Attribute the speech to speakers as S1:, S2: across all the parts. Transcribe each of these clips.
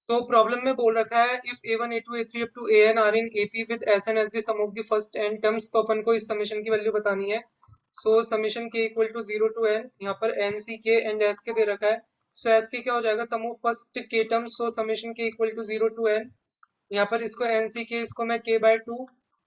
S1: तो प्रॉब्लम में बोल रखा है if a1 a2 a3 up to an are in AP with sn as the sum of the first n terms, तो अपन को इस समेशन की वैल्यू बतानी है। So summation k equal to 0 to n, यहाँ पर n c k and s के दे रखा है। सो s के क्या हो जाएगा, sum of first k terms, so summation k equal to 0 to n। यहाँ पर इसको एन सी के, इसको मैं k by two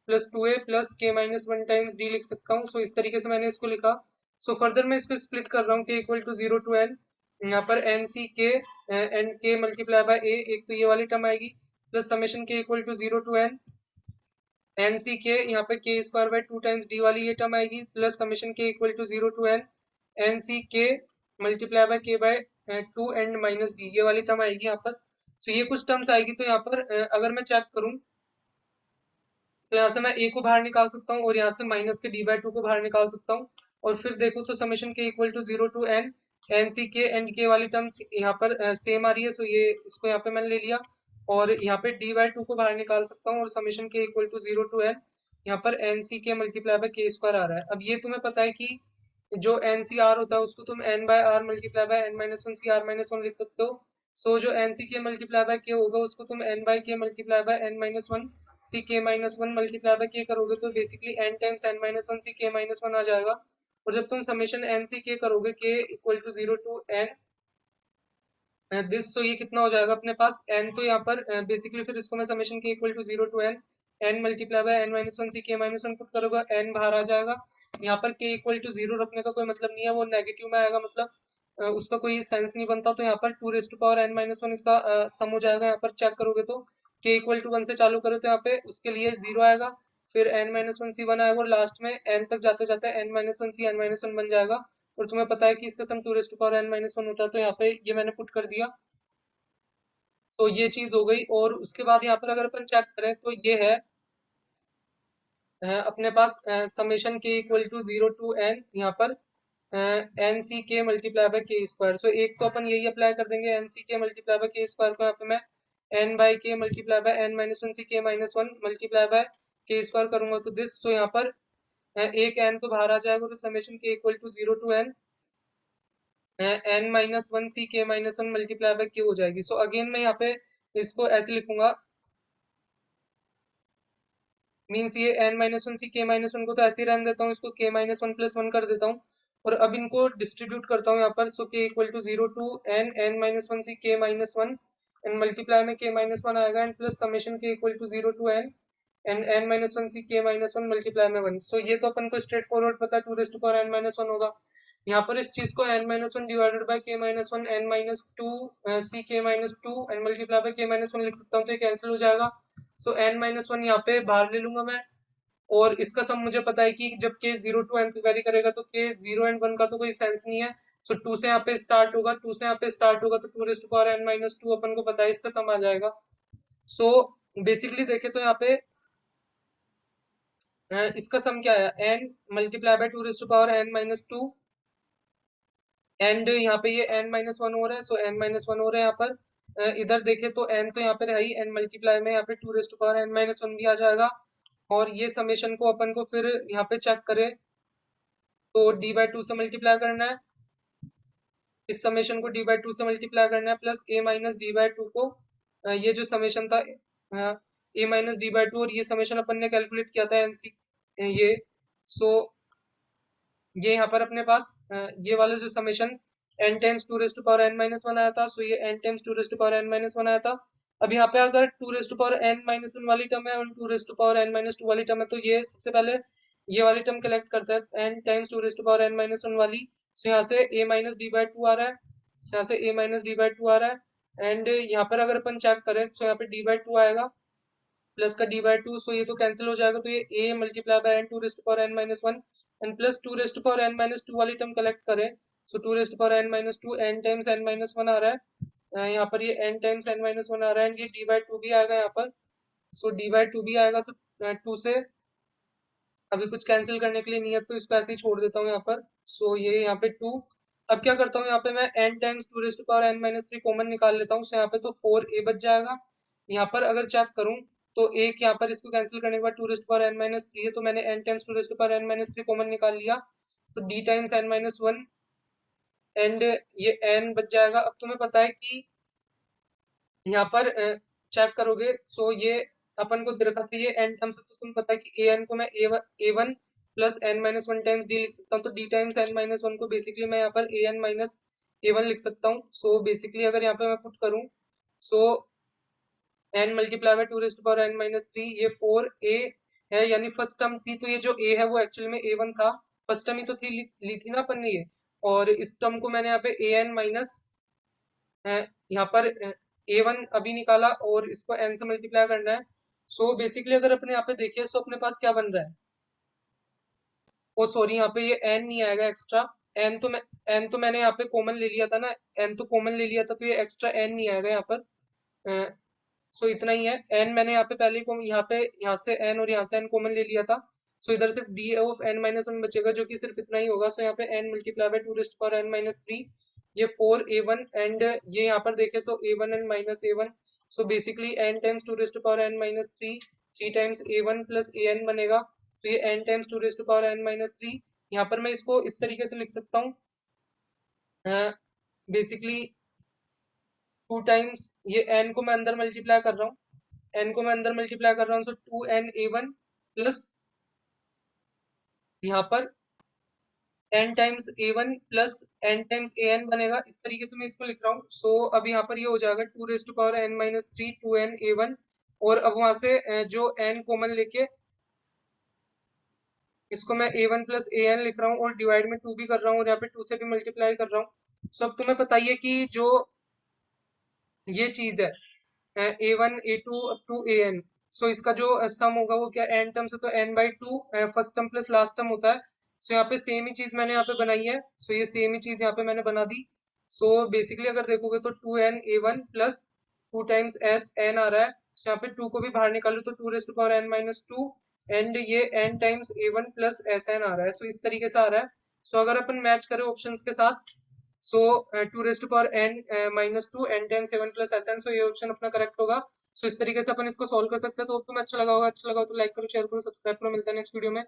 S1: plus two A plus के माइनस वन टाइम्स डी लिख सकता हूँ। सो इस तरीके से मैंने इसको लिखा। सो फर्दर मैं इसको स्प्लिट कर रहा हूँ k equal to 0 to n। यहाँ पर एन सी के एंड के मल्टीप्लाई बाय ए, एक तो ये वाली टर्म आएगी, plus summation k equal to 0 to n n c k, यहाँ पे k square by two times d वाली ये टर्म आएगी, plus summation k equal to 0 to n c k multiply by k by two and minus d, ये वाली term आएगी यहाँ पर। तो ये कुछ टर्म्स आएगी। तो यहाँ पर अगर मैं चेक करूँ तो यहाँ से मैं ए को बाहर निकाल सकता हूँ और यहाँ से माइनस के डी बाई टू को बाहर निकाल सकता हूँ। और फिर देखो तो summation k equal to 0 to n n c k and के वाली टर्म्स यहाँ पर सेम आ रही है। सो ये इसको यहाँ पे मैंने ले लिया और यहाँ पे डी बाई टू को बाहर निकाल सकता हूँ और summation k equal to 0 to n, यहाँ पर N c k multiply by k square आ रहा है। अब ये तुम्हें पता है कि जो एन सी आर होता है उसको तुम n by r multiply by n minus one c r minus one लिख सकते हो। सो जो N c k multiply by के होगा उसको तुम n by k multiply by n minus one C k minus one multiply by k करोगे तो basically n times n minus one C k minus one आ जाएगा। और जब तुम समेशन एन सी के करोगे k equal to 0 to n this, तो ये कितना हो जाएगा अपने पास एन, तो यहाँ पर बेसिकली फिर इसको मैं summation k equal to 0 to n n multiply by n minus one C k minus one put करोगे, एन बाहर आ जाएगा। यहाँ पर के इक्वल टू 0 रखने का कोई मतलब नहीं है, वो नेगेटिव में आएगा, मतलब उसका कोई सेंस नहीं बनता। तो यहाँ पर two raised to power n minus one इसका सम हो जाएगा। यहाँ पर चेक करोगे तो के इक्वल टू वन से चालू करो तो यहाँ पे उसके लिए जीरो आएगा, फिर n minus one C one आएगा और लास्ट में एन तक जाते जाते n minus one C n minus one बन जाएगा। और तुम्हें पता है कि इसका sum two raised to power n minus one होता है, तो यहाँ पे ये मैंने पुट कर दिया। तो ये चीज हो गई। और उसके बाद यहाँ पर अगर अपन चेक करें तो ये है अपने पास summation k equal to 0 to N, यहाँ पर N c k multiply by k square. सो एक तो अपन यही अप्लाई कर देंगे, N c k multiply by k square को यहाँ पे मैं n by k multiply by n minus one C k minus one multiply by k square करूंगा तो दिस, तो यहाँ पर एक एन तो बाहर आ जाएगा तो summation k equal to 0 to n n minus one C k minus one multiply by के हो जाएगी। सो अगेन मैं यहाँ पे इसको ऐसे लिखूंगा, मीन्स ये N minus one C k minus one को तो ऐसे ही रहने देता हूँ, इसको के माइनस वन प्लस वन कर देता हूँ और अब इनको डिस्ट्रीब्यूट करता हूँ यहाँ पर। So k equal to 0 to n n minus one C k minus one and multiply में के माइनस वन आएगा and plus summation k equal to 0 to n and n minus one C k minus one multiply में one. So ये तो अपन को straightforward पता है, two raised to power n minus one होगा। यहाँ पर इस चीज को n minus one divided by k minus one n minus two C k minus two and multiply by k minus one लिख सकता हूँ, तो ये कैंसिल हो जाएगा। सो एन माइनस वन यहाँ पे बाहर ले लूंगा मैं और इसका सम मुझे पता है कि जब के 0 टू एन वेरी करेगा तो के 0 एंड 1 का तो कोई सेंस नहीं है। सो 2 से यहाँ पे स्टार्ट होगा, 2 से यहाँ पे स्टार्ट होगा तो two raised to power n minus two अपन को पता है इसका सम आ जाएगा। सो बेसिकली देखे तो यहाँ पे इसका सम क्या है, n multiply by two raised to power n minus two and यहाँ पे ये एन माइनस वन हो रहा है। सो एन माइनस वन हो रहा है यहाँ पर। इधर देखे तो एन तो यहाँ पे है ही, एन मल्टीप्लाई में यहाँ पे two raised to power n minus one भी आ जाएगा। और ये समेशन को अपन को फिर यहाँ पे चेक करें तो डी बाई टू से मल्टीप्लाई करना है, इस समेशन को डी बाई टू से मल्टीप्लाई करना है plus A minus d by to को ये जो समेशन था ए माइनस डी बाई टू, और ये समेशन अपन ने कैलकुलेट किया था एनसी ये। सो ये यहाँ पर अपने पास ये वाला जो summation n times two raise to power n minus one आया था, सो ये n times two raise to power n minus one आया था। अब यहाँ पे अगर two raise to power n minus one वाली टर्म है और two raise to power n minus two वाली टर्म है तो ये सबसे पहले ये वाली टर्म कलेक्ट करता है n times two raise to power n minus one वाली। सो यहाँ से a minus d by two आ रहा है, सो यहाँ से a minus d by two आ रहा है एंड यहाँ पर अगर अपन चेक करें तो यहाँ पे डी बाई टू आएगा प्लस का डी बाई टू, सो ये तो कैंसिल हो जाएगा, तो ये a multiply by n two raised power n minus one and plus two raised power n minus two वाली टर्म कलेक्ट करें। So two raised power n minus two n times n minus one आ रहा है यहाँ पर, ये n times n minus one आ रहा है एंड ये डी बाई टू भी आएगा यहाँ पर। सो डी बाई टू भी आएगा। सो टू से अभी कुछ कैंसिल करने के लिए नहीं है तो इसको ऐसे ही छोड़ देता हूँ यहाँ पर। सो ये यहाँ पे टू, अब क्या करता हूँ यहाँ पे मैं n times two raised power n minus three common निकाल लेता हूँ। सो यहाँ पे तो फोर ए बच जाएगा। यहाँ पर अगर चेक करूँ तो एक यहाँ पर इसको कैंसिल करने के बाद two raised power n minus three है तो मैंने n times two raised power n minus three common निकाल लिया, तो d times n minus one and ये एन बच जाएगा। अब तुम्हें पता है कि यहाँ पर चेक करोगे, सो ये अपन को दे रखा था ये एन टर्म्स, तो तुम्हें पता है कि ए एन को मैं a one plus n minus one times d लिख सकता हूँ, तो d times n minus one को बेसिकली मैं यहाँ पर a n minus a one लिख सकता हूँ। सो बेसिकली अगर यहाँ पे मैं पुट करूँ, so n multiply by two raise to power n minus three, ये फोर ए है, यानी फर्स्ट टर्म थी, तो ये जो ए है वो एक्चुअली में ए वन था, फर्स्ट टर्म ही तो थी, ली थी ना अपन ने ये, और इस टर्म को मैंने यहाँ पे ए एन माइनस यहाँ पर ए वन अभी निकाला और इसको एन से मल्टीप्लाई करना है। सो बेसिकली अगर अपने यहाँ पे देखिए, सो अपने पास क्या बन रहा है, ओ सॉरी, यहाँ पे ये एन नहीं आएगा एक्स्ट्रा, एन तो मैं एन तो मैंने यहाँ पे कॉमन ले लिया था ना, एन तो कॉमन ले लिया था, तो ये एक्स्ट्रा एन नहीं आएगा यहाँ पर। सो इतना ही है, एन मैंने यहाँ पे पहले ही यहाँ से एन और यहाँ से एन कॉमन ले लिया था। सो इधर सिर्फ d of n minus one बचेगा, जो कि सिर्फ इतना ही होगा। सो यहाँ पे n multiply by two raised power n minus three, ये फोर ए वन, एंड ये यहाँ पर देखे, so a one and minus a one, so basically n times two raised power n minus three, three times a one plus a n बनेगा। So ये n times two raised power n minus three, यहाँ पर मैं इसको इस तरीके से लिख सकता हूँ, बेसिकली टू टाइम्स ये एन को मैं अंदर मल्टीप्लाई कर रहा हूँ, एन को मैं अंदर मल्टीप्लाई कर रहा हूँ, so two n a one plus यहाँ पर n times a one plus n times a n बनेगा, इस तरीके से मैं इसको लिख रहा हूँ। सो अब यहाँ पर ये हो जाएगा two raise to power n minus three two n a one, और अब वहां से जो एन कॉमन लेके इसको मैं a one plus a N लिख रहा हूँ, और डिवाइड में टू भी कर रहा हूँ, और यहाँ पे टू से भी मल्टीप्लाई कर रहा हूँ। सो अब तुम्हें बताइए कि जो ये चीज है a one a two up to a n, so इसका जो सम होगा वो क्या, एन टर्म से तो n by two first term plus last term होता है। सो यहाँ पे सेम ही चीज मैंने यहाँ पे बनाई है, सो ये सेम ही चीज यहाँ पे मैंने बना दी। सो बेसिकली अगर देखोगे तो two n a one plus two times S n आ रहा है, सो यहाँ पे टू को भी बाहर निकालू तो two raise to power n minus two, and ये n times a one plus S n आ रहा है, सो इस तरीके से आ रहा है। सो अगर अपन मैच करें ऑप्शंस के साथ, so two raise to power n minus two n ten seven plus S n, so ये ऑप्शन अपना करेक्ट होगा। सो इस तरीके से अपन इसको सॉल्व कर सकते हैं। तो तुम्हें अच्छा लगा होगा, अच्छा लगा हो तो लाइक करो, शेयर करो, सब्सक्राइब करो, मिलता है नेक्स्ट वीडियो में।